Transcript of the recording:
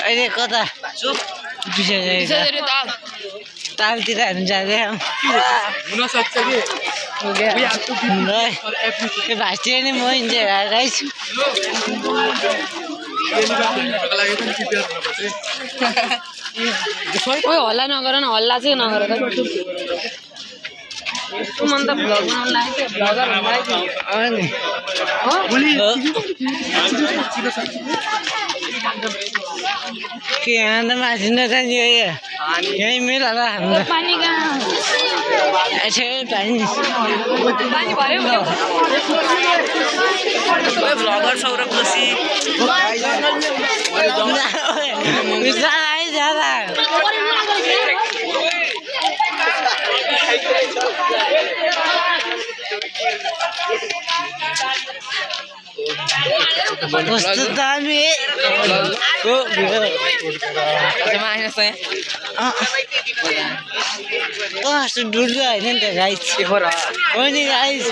अहिले कता तालतिर हेर्नु जाँदै हुन सक्छ कि भास्टिएर नि म इन्जोय गाइस ओए हल्ला नगर न हल्ला चाहिँ नगर त यस्तो मन त भ्लग बनाउन लाग्यो भ्लगर अनि के यहाँ त माथि न त यहीँ मिल होला हाम्रो पानी कहाँ पानी पानी भर्यो भ्लगर सौरभ जोशी कस्तो दामी कस्तो डुल्दो होइन नि त गाइस हो नि गाइस